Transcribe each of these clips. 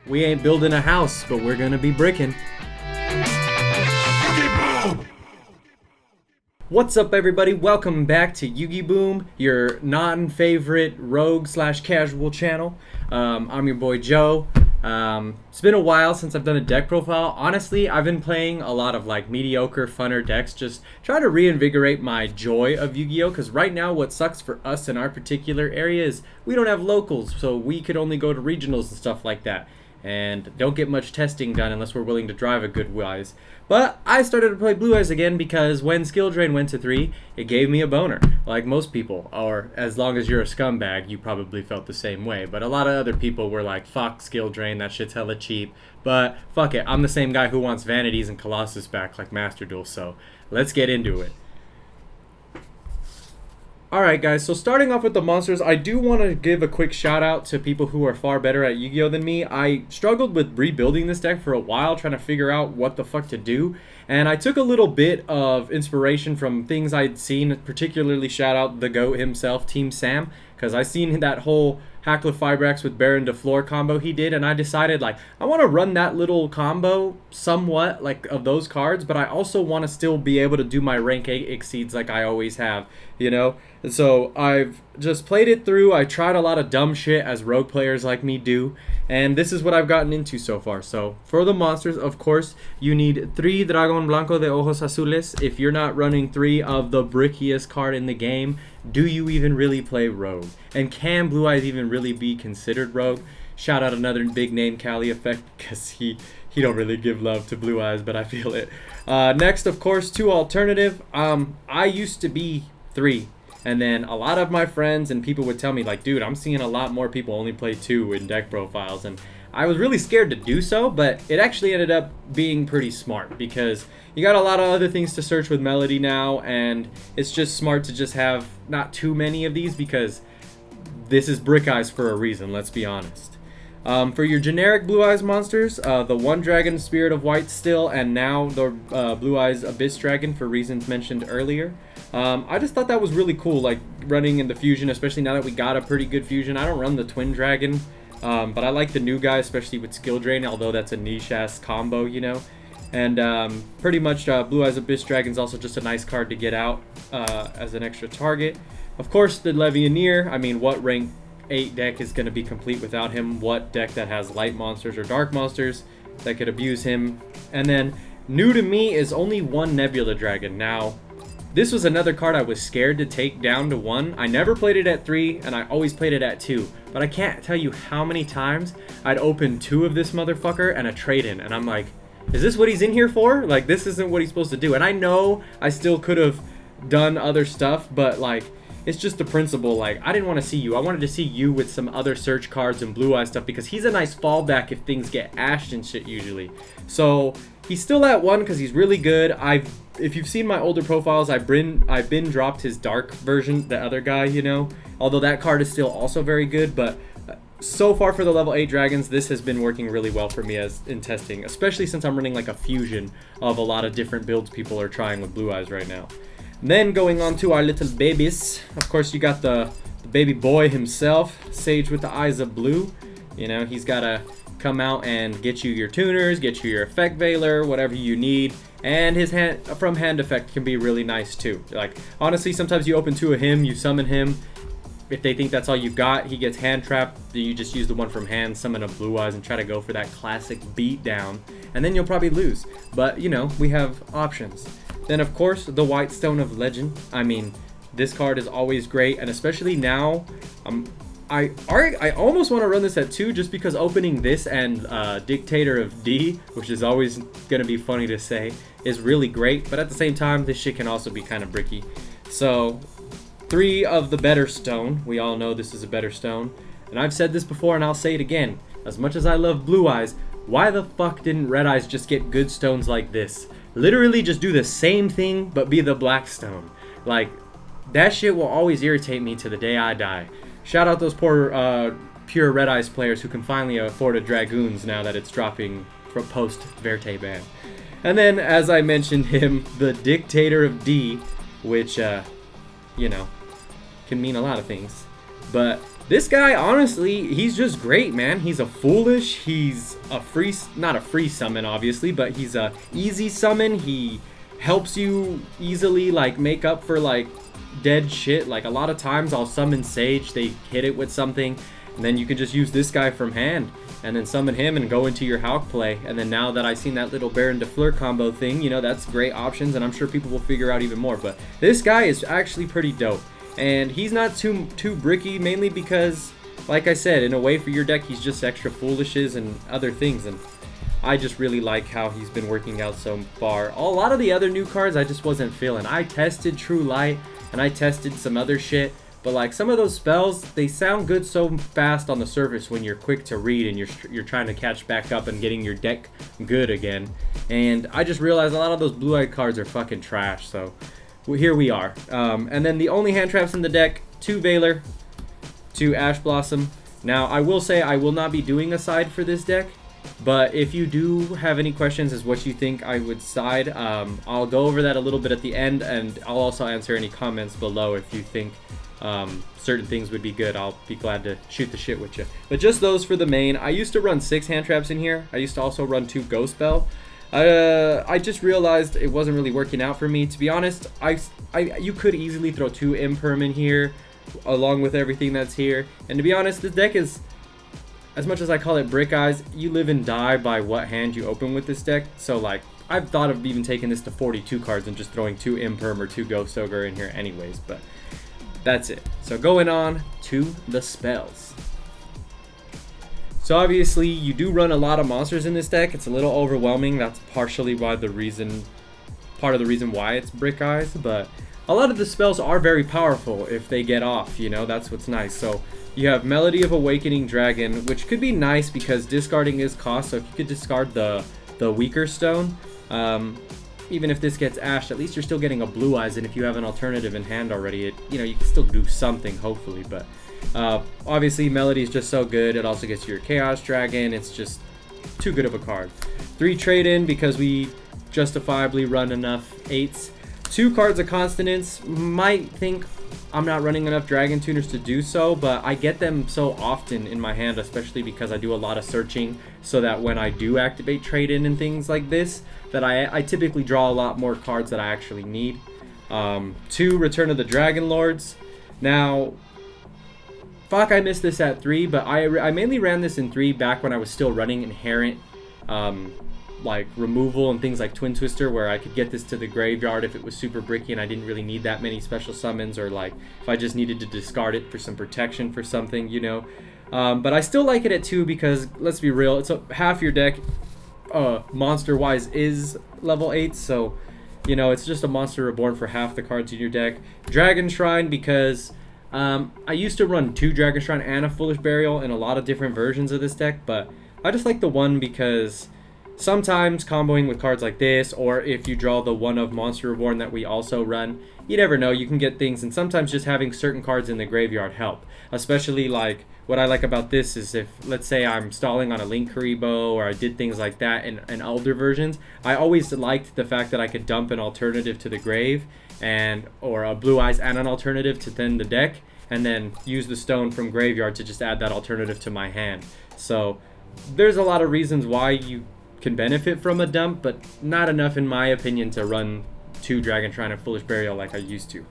We ain't building a house, but we're gonna be bricking. What's up, everybody? Welcome back to yugioh, your non-favorite rogue/casual channel. I'm your boy Joe. It's been a while since I've done a deck profile. Honestly, I've been playing a lot of like mediocre, funner decks, just trying to reinvigorate my joy of Yu-Gi-Oh! Because right now what sucks for us in our particular area is we don't have locals, so we could only go to regionals and stuff like that. And don't get much testing done unless we're willing to drive a good wise. But I started to play Blue Eyes again because when Skill Drain went to 3, it gave me a boner, like most people. Or as long as you're a scumbag, you probably felt the same way. But a lot of other people were like, fuck Skill Drain, that shit's hella cheap. But fuck it, I'm the same guy who wants Vanities and Colossus back like Master Duel, so let's get into it. Alright guys, so starting off with the monsters, I do want to give a quick shout out to people who are far better at Yu-Gi-Oh! Than me. I struggled with rebuilding this deck for a while, trying to figure out what the fuck to do, and I took a little bit of inspiration from things I'd seen, particularly shout out the GOAT himself, Team Sam, because I seen that whole Hackler Fibrax with Baron DeFleur combo he did, and I decided like I want to run that little combo somewhat like of those cards, but I also want to still be able to do my rank 8 exceeds like I always have, you know. And so I've just played it through. I tried a lot of dumb shit as rogue players like me do, and this is what I've gotten into so far. So for the monsters, of course, you need 3 Dragon Blanco de Ojos Azules. If you're not running 3 of the brickiest card in the game, do you even really play rogue? And can Blue Eyes even really be considered rogue? Shout out another big name, Cali Effect, because he don't really give love to Blue Eyes, but I feel it. Next, of course, 2 alternative. I used to be 3. And then a lot of my friends and people would tell me like, dude, I'm seeing a lot more people only play 2 in deck profiles. And I was really scared to do so, but it actually ended up being pretty smart because you got a lot of other things to search with Melody now, and it's just smart to just have not too many of these because this is Brick Eyes for a reason, let's be honest. For your generic Blue Eyes monsters, the 1 Dragon Spirit of White still, and now the Blue Eyes Abyss Dragon for reasons mentioned earlier. I just thought that was really cool, like running in the fusion, especially now that we got a pretty good fusion. I don't run the Twin Dragon, but I like the new guy, especially with Skill Drain, although that's a niche-ass combo, you know. And pretty much Blue Eyes Abyss Dragon is also just a nice card to get out as an extra target. Of course, the Levianeer, I mean, what rank 8 deck is going to be complete without him? What deck that has light monsters or dark monsters that could abuse him? And then, new to me is only 1 Nebula Dragon. Now, this was another card I was scared to take down to 1. I never played it at 3, and I always played it at 2. But I can't tell you how many times I'd open 2 of this motherfucker and a trade-in, and I'm like, is this what he's in here for? Like, this isn't what he's supposed to do. And I know I still could have done other stuff, but like, it's just the principle. Like, I didn't want to see you. I wanted to see you with some other search cards and Blue Eye stuff because he's a nice fallback if things get ashed and shit usually. So he's still at 1 because he's really good. If you've seen my older profiles, I've been dropped his dark version, the other guy, you know. Although that card is still also very good, but so far for the level 8 dragons, this has been working really well for me as in testing, especially since I'm running like a fusion of a lot of different builds people are trying with Blue Eyes right now. And then going on to our little babies, of course you got the baby boy himself, Sage with the Eyes of Blue. You know, he's got to come out and get you your tuners, get you your effect veiler, whatever you need. And his from hand effect can be really nice too. Like, honestly, sometimes you open 2 of him, you summon him. If they think that's all you've got, he gets hand trapped. You just use the one from hand, summon a Blue Eyes, and try to go for that classic beat down. And then you'll probably lose. But, you know, we have options. Then, of course, the White Stone of Legend. I mean, this card is always great, and especially now, I almost want to run this at 2 just because opening this and Dictator of D, which is always going to be funny to say, is really great. But at the same time, this shit can also be kind of bricky. So 3 of the better stone. We all know this is a better stone. And I've said this before and I'll say it again. As much as I love Blue Eyes, why the fuck didn't Red Eyes just get good stones like this? Literally just do the same thing but be the black stone. Like, that shit will always irritate me to the day I die. Shout out those poor pure Red Eyes players who can finally afford a Dragoons now that it's dropping from post Verte ban. And then, as I mentioned him, the Dictator of D, which, you know, can mean a lot of things. But This guy, honestly, he's just great, man. He's a foolish, he's a free, not a free summon, obviously, but he's a easy summon. He helps you easily, like, make up for, like, dead shit. Like, a lot of times I'll summon Sage, they hit it with something, and then you can just use this guy from hand, and then summon him and go into your Hulk play. And then now that I've seen that little Baron de Fleur combo thing, you know, that's great options, and I'm sure people will figure out even more. But this guy is actually pretty dope. And he's not too bricky, mainly because, like I said, in a way for your deck, he's just extra foolishes and other things. And I just really like how he's been working out so far. A lot of the other new cards I just wasn't feeling. I tested True Light, and I tested some other shit. But like some of those spells, they sound good so fast on the surface when you're quick to read and you're trying to catch back up and getting your deck good again. And I just realized a lot of those blue-eyed cards are fucking trash, so well, here we are. And then the only hand traps in the deck, 2 Valor, 2 Ash Blossom. Now, I will say I will not be doing a side for this deck, but if you do have any questions as what you think I would side, I'll go over that a little bit at the end, and I'll also answer any comments below if you think certain things would be good. I'll be glad to shoot the shit with you. But just those for the main. I used to run 6 hand traps in here. I used to also run 2 Ghost Spell. I just realized it wasn't really working out for me. To be honest, you could easily throw 2 Imperm in here along with everything that's here. And to be honest, this deck is, as much as I call it brick eyes, you live and die by what hand you open with this deck. So like, I've thought of even taking this to 42 cards and just throwing 2 Imperm or 2 Ghost Ogre in here anyways, but that's it. So going on to the spells. So obviously you do run a lot of monsters in this deck. It's a little overwhelming. That's partially why part of the reason why it's brick eyes, but a lot of the spells are very powerful if they get off, you know, that's what's nice. So you have Melody of Awakening Dragon, which could be nice because discarding is cost. So if you could discard the weaker stone, even if this gets ashed, at least you're still getting a blue eyes, and if you have an alternative in hand already, you know, you can still do something hopefully. But obviously Melody is just so good. It also gets you your Chaos Dragon. It's just too good of a card. 3 trade in because we justifiably run enough 8s. 2 cards of Consonance. Might think I'm not running enough Dragon Tuners to do so, but I get them so often in my hand, especially because I do a lot of searching, so that when I do activate trade in and things like this, that I typically draw a lot more cards that I actually need. 2 Return of the Dragon Lords. Now, fuck, I missed this at 3, but I mainly ran this in 3 back when I was still running Inherent like removal and things like Twin Twister, where I could get this to the graveyard if it was super bricky and I didn't really need that many special summons, or like if I just needed to discard it for some protection for something, you know. But I still like it at 2 because, let's be real, it's half your deck monster wise is level 8, so you know, it's just a monster reborn for half the cards in your deck. Dragon Shrine because I used to run 2 Dragon Shrine and a Foolish Burial in a lot of different versions of this deck, but I just like the one because sometimes comboing with cards like this, or if you draw the one of Monster Reborn that we also run, you never know, you can get things, and sometimes just having certain cards in the graveyard help. Especially like, what I like about this is if, let's say I'm stalling on a Link Karibo, or I did things like that in older versions, I always liked the fact that I could dump an alternative to the grave, or a Blue Eyes and an alternative to then the deck, and then use the stone from graveyard to just add that alternative to my hand. So there's a lot of reasons why you can benefit from a dump, but not enough in my opinion to run 2 Dragon Shrine and Foolish Burial like I used to.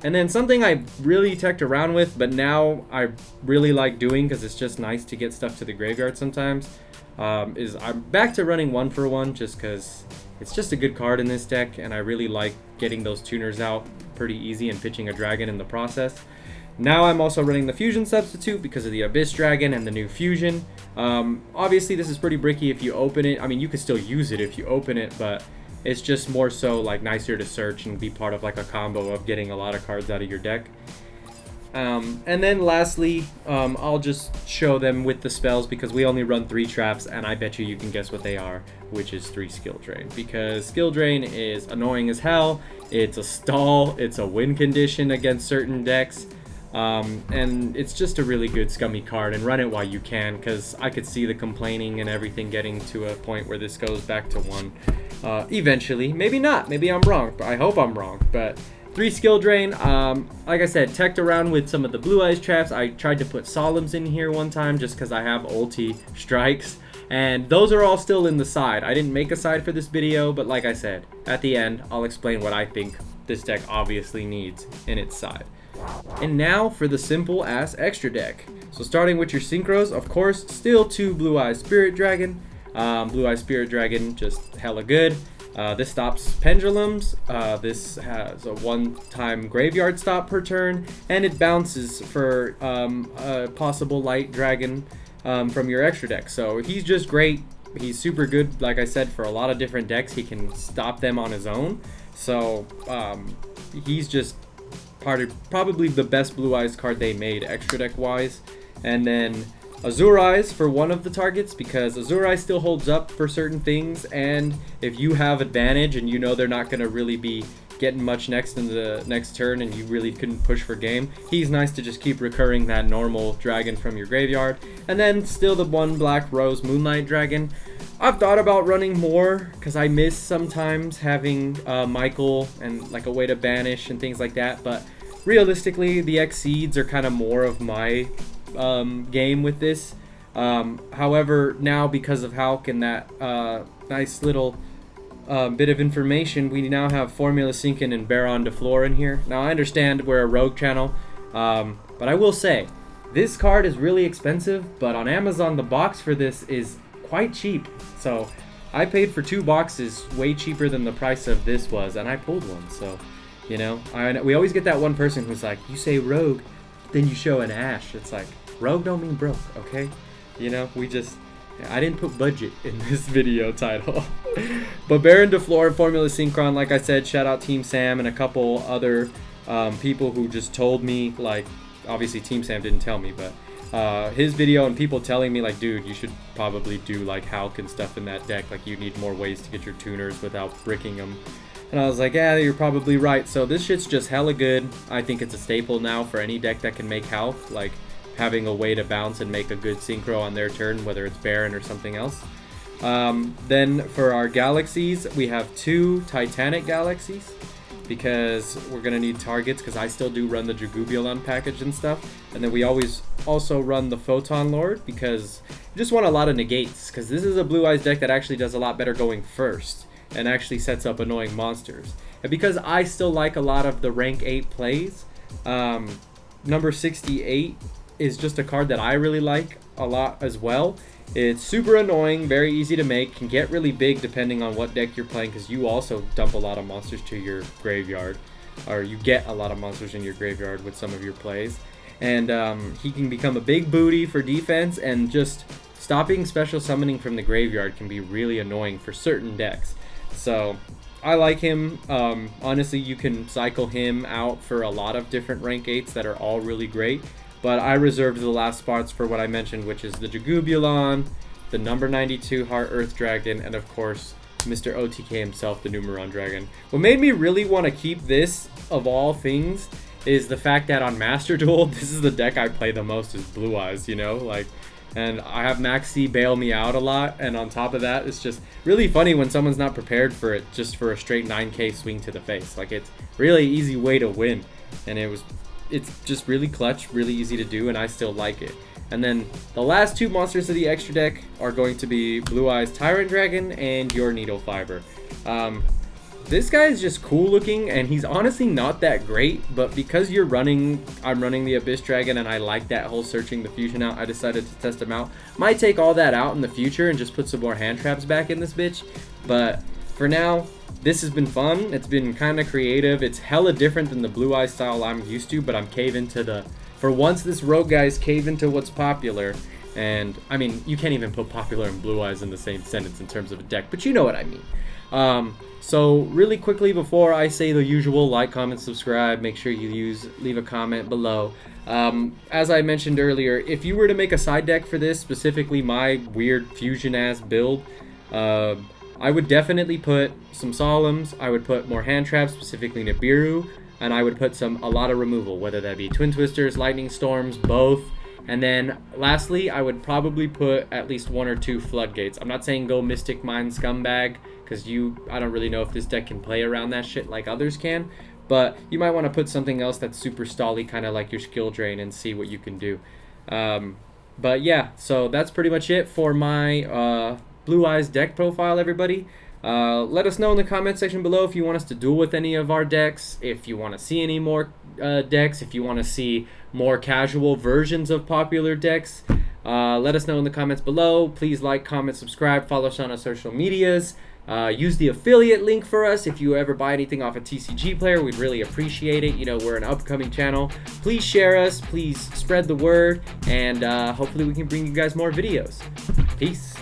And then something I really teched around with, but now I really like doing because it's just nice to get stuff to the graveyard sometimes, is I'm back to running 1 for 1 just because it's just a good card in this deck, and I really like getting those tuners out pretty easy and pitching a dragon in the process. Now I'm also running the Fusion Substitute because of the Abyss Dragon and the new Fusion. Obviously this is pretty bricky if you open it. I mean, you could still use it if you open it, but it's just more so like nicer to search and be part of like a combo of getting a lot of cards out of your deck. And then lastly, I'll just show them with the spells because we only run 3 traps, and I bet you can guess what they are, which is 3 Skill Drain. Because Skill Drain is annoying as hell. It's a stall, it's a win condition against certain decks. And it's just a really good scummy card, and run it while you can, because I could see the complaining and everything getting to a point where this goes back to 1 eventually. Maybe not, maybe I'm wrong, but I hope I'm wrong. But 3 skill drain. Like I said, teched around with some of the Blue Eyes traps. I tried to put Solemns in here one time just because I have ulti strikes. And those are all still in the side. I didn't make a side for this video, but like I said, at the end, I'll explain what I think this deck obviously needs in its side. And now for the simple ass extra deck. So starting with your synchros, of course, still 2 Blue Eyes Spirit Dragon. Blue Eyes Spirit Dragon, just hella good. This stops pendulums. This has a one-time graveyard stop per turn, and it bounces for a possible light dragon from your extra deck. So he's just great. He's super good, like I said, for a lot of different decks. He can stop them on his own. So he's just probably the best Blue Eyes card they made extra deck wise. And then Azure Eyes for one of the targets, because Azure Eyes still holds up for certain things, and if you have advantage and you know they're not going to really be getting much next in the next turn and you really couldn't push for game, he's nice to just keep recurring that normal dragon from your graveyard. And then still the 1 Black Rose Moonlight Dragon. I've thought about running more because I miss sometimes having Michael and like a way to banish and things like that, but realistically the Exceeds are kind of more of my game with this. However, now because of Hulk and that nice little bit of information, we now have Formula Sinkin and Baron DeFleur in here. Now I understand we're a rogue channel, but I will say this card is really expensive, but on Amazon the box for this is quite cheap. So I paid for 2 boxes, way cheaper than the price of this was, and I pulled one. So you know, we always get that one person who's like, you say rogue, then you show an Ash. It's like, rogue don't mean broke, okay? You know, I didn't put budget in this video title. But Baron DeFleur and Formula Synchron, like I said, shout out Team Sam and a couple other people who just told me, like, obviously Team Sam didn't tell me, but his video and people telling me, like, dude, you should probably do, like, Hulk and stuff in that deck. Like, you need more ways to get your tuners without bricking them. And I was like, yeah, you're probably right. So this shit's just hella good. I think it's a staple now for any deck that can make Hulk, like having a way to bounce and make a good synchro on their turn, whether it's Baron or something else. Then for our galaxies, we have 2 Titanic galaxies because we're going to need targets, because I still do run the Jugubulon package and stuff. And then we always also run the Photon Lord because you just want a lot of negates, because this is a Blue Eyes deck that actually does a lot better going first and actually sets up annoying monsters. And because I still like a lot of the rank 8 plays, number 68 is just a card that I really like a lot as well. It's super annoying, very easy to make, can get really big depending on what deck you're playing, because you also dump a lot of monsters to your graveyard, or you get a lot of monsters in your graveyard with some of your plays. And he can become a big booty for defense, and just stopping special summoning from the graveyard can be really annoying for certain decks. So I like him. Honestly, you can cycle him out for a lot of different rank 8s that are all really great, but I reserved the last spots for what I mentioned, which is the Jugubulon, the number 92 Heart Earth Dragon, and of course Mr. OTK himself, the Numeron Dragon. What made me really want to keep this of all things is the fact that on Master Duel, this is the deck I play the most, is Blue Eyes, you know, like, and I have Maxi bail me out a lot, and on top of that, it's just really funny when someone's not prepared for it, just for a straight 9k swing to the face. Like, it's really easy way to win, and it's just really clutch, really easy to do, and I still like it. And then the last 2 monsters of the extra deck are going to be Blue Eyes Tyrant Dragon and your Needle Fiber. This guy is just cool looking, and he's honestly not that great, but because I'm running the Abyss Dragon, and I like that whole searching the fusion out, I decided to test him out. Might take all that out in the future and just put some more hand traps back in this bitch, but for now, this has been fun. It's been kind of creative. It's hella different than the Blue Eye style I'm used to, but I'm caving to for once this rogue guy's caving to what's popular. And I mean, you can't even put popular and Blue Eyes in the same sentence in terms of a deck, but you know what I mean. So really quickly before I say the usual, like, comment, subscribe, make sure you leave a comment below. As I mentioned earlier, if you were to make a side deck for this, specifically my weird fusion ass build, I would definitely put some Solemns, I would put more hand traps, specifically Nibiru, and I would put a lot of removal, whether that be Twin Twisters, Lightning Storms, both. And then lastly, I would probably put at least 1 or 2 Floodgates. I'm not saying go Mystic Mind Scumbag, because I don't really know if this deck can play around that shit like others can, but you might want to put something else that's super stally, kind of like your skill drain, and see what you can do. But yeah, so that's pretty much it for my Blue Eyes deck profile, everybody. Let us know in the comment section below if you want us to duel with any of our decks, if you want to see any more decks, if you want to see more casual versions of popular decks. Let us know in the comments below. Please like, comment, subscribe, follow us on our social medias. Use the affiliate link for us if you ever buy anything off a TCG player. We'd really appreciate it. You know, we're an upcoming channel. Please share us. Please spread the word. And hopefully we can bring you guys more videos. Peace.